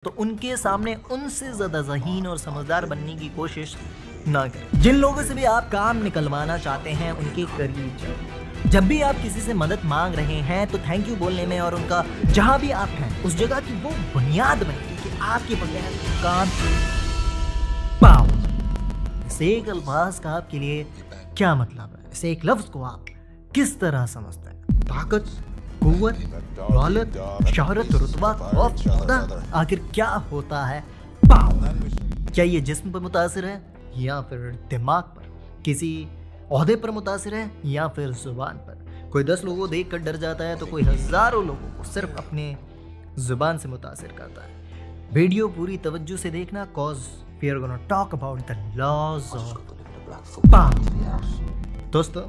तो उनके सामने उनसे ज्यादा ज़हीन और समझदार बनने की कोशिश ना करें। जिन लोगों से भी आप काम निकलवाना चाहते हैं उनके करीब जाएं। जब भी आप किसी से मदद मांग रहे हैं तो थैंक यू बोलने में और उनका जहां भी आप हैं उस जगह की वो बुनियाद बनेगी कि आपके बगैर काम पाओ। इस एक अल्फाज का आपके लिए क्या मतलब है? इस एक लफ्ज को आप किस तरह समझते हैं? ताकत, कुव्वत, दौलत, शोहरत, रुतबा, खौफ, खुदा, आखिर क्या होता है पावर? क्या ये जिस्म पर मुतासिर है या फिर दिमाग पर? किसी ओहदे पर मुतासिर है या फिर जुबान पर? कोई 10 लोगों को देख कर डर जाता है तो कोई हजारों लोगों को सिर्फ अपने जुबान से मुतासिर करता है। वीडियो पूरी तवज्जो से देखना, cause we are gonna talk about the laws of power. दोस्तों,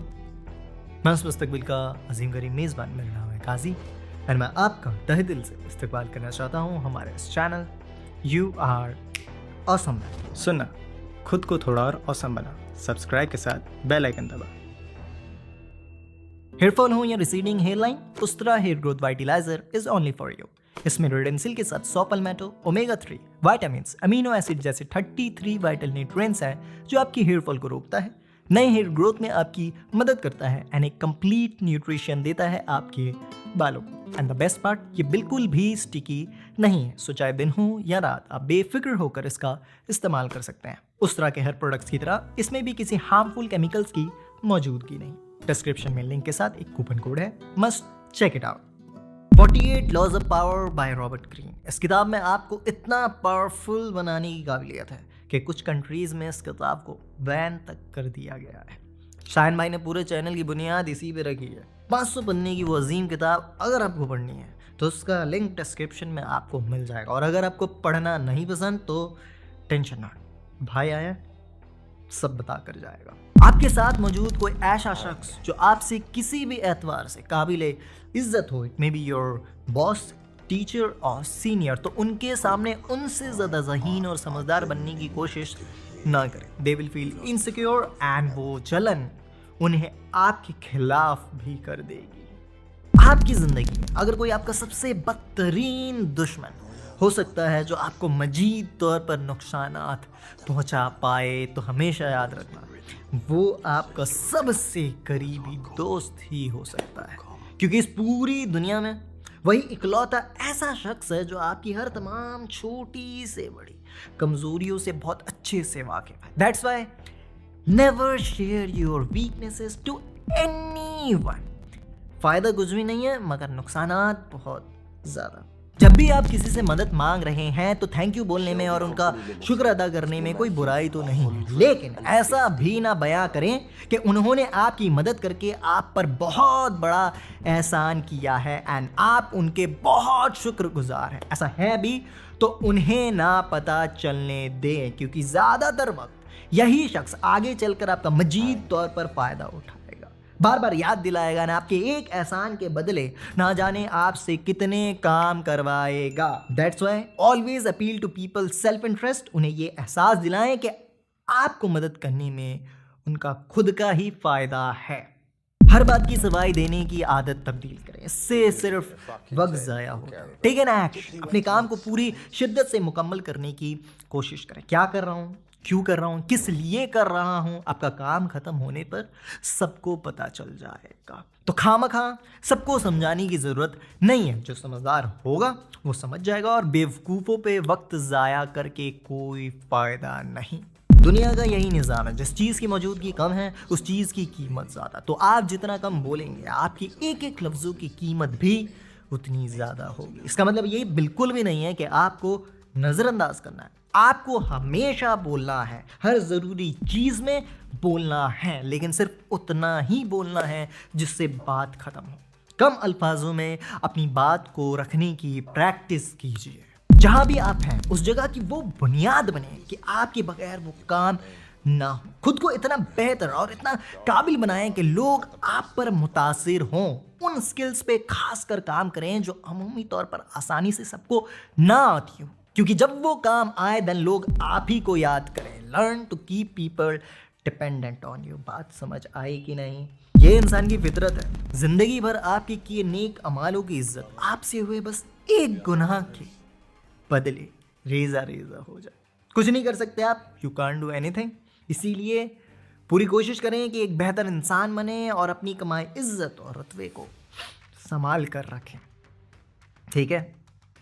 मैं उस मुस्तकबिल का अजीम गरीब मेज़बान, मेरा नाम है काजी और मैं आपका तहे दिल से इस्तकबाल करना चाहता हूँ हमारे इस चैनल यू आर ऑसम में। सुनना, खुद को थोड़ा और ऑसम बना, सब्सक्राइब के साथ बेल आइकन दबा। हेयरफॉल हो या receding hairline, Ustraa hair growth vitaliser is only for you. इसमें रेडेंसिल के साथ 100 palmetto, omega 3 vitamins, amino acid जैसे 33 वाइटल न्यूट्रिएंट्स हैं जो आपकी हेयरफॉल को रोकता है, नए हेयर ग्रोथ में आपकी मदद करता है एंड एक कंप्लीट न्यूट्रिशन देता है आपके बालों को। एंड द बेस्ट पार्ट, ये बिल्कुल भी स्टिकी नहीं है, सो चाहे दिन हो या रात आप बेफिक्र होकर इसका इस्तेमाल कर सकते हैं। उस तरह के हर प्रोडक्ट्स की तरह इसमें भी किसी हार्मफुल केमिकल्स की मौजूदगी नहीं। डिस्क्रिप्शन में लिंक के साथ एक कूपन कोड है, must check it out. 48 laws of power by Robert Greene. इस किताब में आपको इतना पावरफुल बनाने की काबिलियत है कि कुछ कंट्रीज में इस किताब को बैन तक कर दिया गया है। शायन भाई ने पूरे चैनल की बुनियाद इसी पे रखी है। 500 पन्ने की वो अजीम किताब अगर आपको पढ़नी है तो उसका लिंक डिस्क्रिप्शन में आपको मिल जाएगा, और अगर आपको पढ़ना नहीं पसंद तो टेंशन ना, भाई आया सब बता कर जाएगा। आपके साथ मौजूद कोई ऐसा शख्स जो आपसे किसी भी एतबार से काबिल इज्जत हो, it may be your boss, teacher और सीनियर, तो उनके सामने उनसे ज़्यादा ज़हीन और समझदार बनने की कोशिश ना करें। They will feel insecure and वो जलन उन्हें आपके खिलाफ भी कर देगी। आपकी ज़िंदगी में अगर कोई आपका सबसे बदतरीन दुश्मन हो सकता है जो आपको मजीद तौर पर नुकसानात पहुंचा पाए, तो हमेशा याद रखना वो आपका सबसे करीबी दोस्त ही हो सकता है, क्योंकि इस पूरी दुनिया में वही इकलौता ऐसा शख्स है जो आपकी हर तमाम छोटी से बड़ी कमजोरियों से बहुत अच्छे से वाकिफ है। That's why never share your weaknesses to anyone. फायदा कुछ भी नहीं है मगर नुकसानात बहुत ज्यादा। जब भी आप किसी से मदद मांग रहे हैं तो थैंक यू बोलने में और उनका शुक्र अदा करने में कोई बुराई तो नहीं है, लेकिन ऐसा भी ना बयां करें कि उन्होंने आपकी मदद करके आप पर बहुत बड़ा एहसान किया है एंड आप उनके बहुत शुक्रगुजार हैं। ऐसा है भी तो उन्हें ना पता चलने दें, क्योंकि ज़्यादातर वक्त यही शख्स आगे चलकर आपका मजीद तौर पर फ़ायदा उठाएगा, बार बार याद दिलाएगा ना आपके एक एहसान के बदले ना जाने आपसे कितने काम करवाएगा। That's why always appeal to people self interest. उन्हें ये एहसास दिलाएं कि आपको मदद करने में उनका खुद का ही फायदा है। हर बात की सफाई देने की आदत तब्दील करें, इससे सिर्फ वक्त ज़ाया होता है। टेक एन एक्शन, अपने काम को पूरी शिद्दत से मुकम्मल करने की कोशिश करें। क्या कर रहा हूँ, क्यों कर रहा हूँ, किस लिए कर रहा हूँ, आपका काम खत्म होने पर सबको पता चल जाएगा। तो खामखा सबको समझाने की ज़रूरत नहीं है, जो समझदार होगा वो समझ जाएगा, और बेवकूफ़ों पे वक्त ज़ाया करके कोई फ़ायदा नहीं। दुनिया का यही निज़ाम है, जिस चीज़ की मौजूदगी कम है उस चीज़ की कीमत ज़्यादा। तो आप जितना कम बोलेंगे आपकी एक एक लफ्ज़ों की कीमत भी उतनी ज़्यादा होगी। इसका मतलब ये बिल्कुल भी नहीं है कि आपको नज़रअंदाज करना है, आपको हमेशा बोलना है, हर ज़रूरी चीज़ में बोलना है, लेकिन सिर्फ उतना ही बोलना है जिससे बात ख़त्म हो। कम अल्फाजों में अपनी बात को रखने की प्रैक्टिस कीजिए। जहाँ भी आप हैं उस जगह की वो बुनियाद बने कि आपके बगैर वो काम ना हो। खुद को इतना बेहतर और इतना काबिल बनाएं कि लोग आप पर मुतासिर हों। उन स्किल्स पे खास कर काम करें जो अमूमी तौर पर आसानी से सबको ना आती हो, क्योंकि जब वो काम आए देन लोग आप ही को याद करें। Learn to keep people dependent on you. बात समझ आई कि नहीं? ये इंसान की फितरत है। जिंदगी भर आपके किए नेक अमालों की इज्जत आपसे हुए बस एक गुनाह के बदले रेजा रेजा हो जाए। कुछ नहीं कर सकते आप, यू कांट डू एनीथिंग। इसीलिए पूरी कोशिश करें कि एक बेहतर इंसान बने और अपनी कमाई इज्जत और रुतबे को संभाल कर रखें, ठीक है।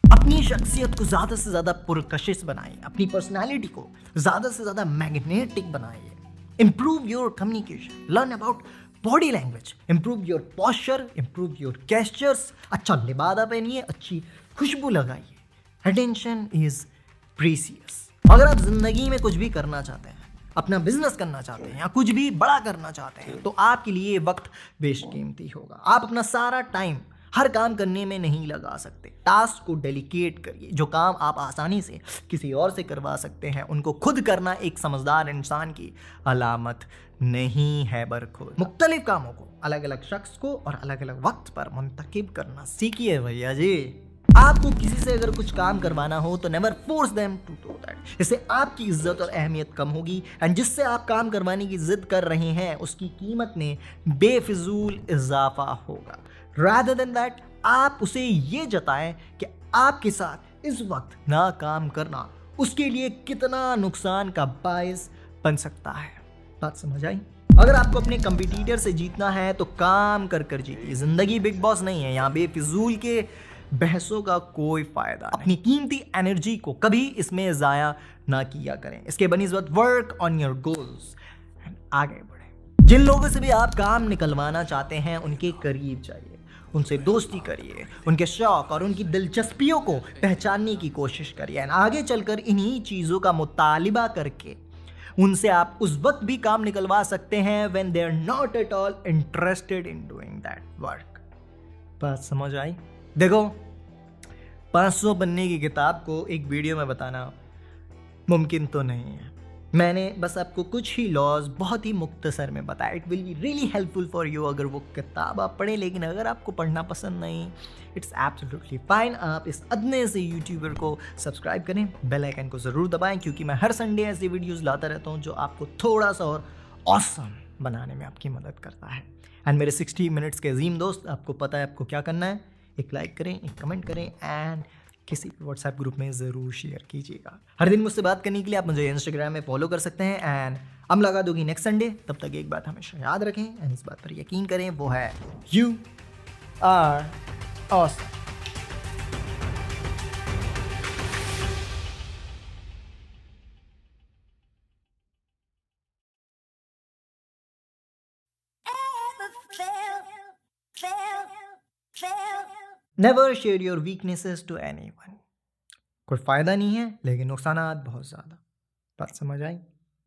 अपनी शख्सियत को ज़्यादा से ज़्यादा पुरकशिश बनाइए, अपनी पर्सनालिटी को ज़्यादा से ज़्यादा मैग्नेटिक बनाइए। Improve your communication, learn about body language, improve your posture, improve your gestures. अच्छा लिबादा पहनिए, अच्छी खुशबू लगाइए। Attention is precious. अगर आप ज़िंदगी में कुछ भी करना चाहते हैं, अपना बिजनेस करना चाहते हैं या कुछ भी बड़ा करना चाहते हैं, तो आपके लिए वक्त बेशकीमती होगा। आप अपना सारा टाइम हर काम करने में नहीं लगा सकते। टास्क को डेलीकेट करिए। जो काम आप आसानी से किसी और से करवा सकते हैं, उनको खुद करना एक समझदार इंसान की अलामत नहीं है बरखुर। मुख्तलिफ कामों को अलग अलग शख्स को और अलग अलग वक्त पर मुंतकिब करना सीखिए भैया जी। आपको किसी से अगर कुछ काम करवाना हो तो never force them to do that. इससे आपकी इज्जत और अहमियत कम होगी एंड जिससे आप काम करवाने की जिद कर रहे हैं उसकी कीमत में बेफिजूल इजाफा होगा। रादर देन दैट आप उसे ये जताएं कि आपके साथ इस वक्त ना काम करना उसके लिए कितना नुकसान का बायस बन सकता है। बात समझ आई? अगर आपको अपने कंपटीटर से जीतना है तो काम कर कर जीतिए। जिंदगी बिग बॉस नहीं है, यहाँ बेफिजूल के बहसों का कोई फायदा नहीं। अपनी कीमती एनर्जी को कभी इसमें ज़ाया ना किया करें। इसके बनिस्बत work on your goals and आगे बढ़ें। जिन लोगों से भी आप काम निकलवाना चाहते हैं उनके करीब जाइए, उनसे दोस्ती करिए, उनके शौक और उनकी दिलचस्पियों को पहचानने की कोशिश करिए एंड आगे चलकर इन्हीं चीज़ों का मुतालिबा करके उनसे आप उस वक्त भी काम निकलवा सकते हैं when they are not at all interested in doing that work. बात समझ आई? देखो, 500 पन्ने की किताब को एक वीडियो में बताना मुमकिन तो नहीं है। मैंने बस आपको कुछ ही लॉज बहुत ही मुख्तसर में बताया। It will be really helpful for you अगर वो किताब आप पढ़ें, लेकिन अगर आपको पढ़ना पसंद नहीं, इट्स एब्सोल्युटली फाइन। आप इस अदने से यूट्यूबर को सब्सक्राइब करें, बेल आइकन को ज़रूर दबाएं, क्योंकि मैं हर संडे ऐसी वीडियोज़ लाता रहता हूँ जो आपको थोड़ा सा और ऑसम बनाने में आपकी मदद करता है। एंड मेरे 60 मिनट्स के अजीम दोस्त, आपको पता है आपको क्या करना है। एक लाइक करें, एक कमेंट करें एंड किसी व्हाट्सएप ग्रुप में ज़रूर शेयर कीजिएगा। हर दिन मुझसे बात करने के लिए आप मुझे इंस्टाग्राम में फॉलो कर सकते हैं एंड हम लगा दोगी नेक्स्ट संडे। तब तक एक बात हमेशा याद रखें एंड इस बात पर यकीन करें, वो है you are awesome. Never share your weaknesses to anyone. कोई फ़ायदा नहीं है लेकिन नुकसानात बहुत ज़्यादा। बात समझ आई?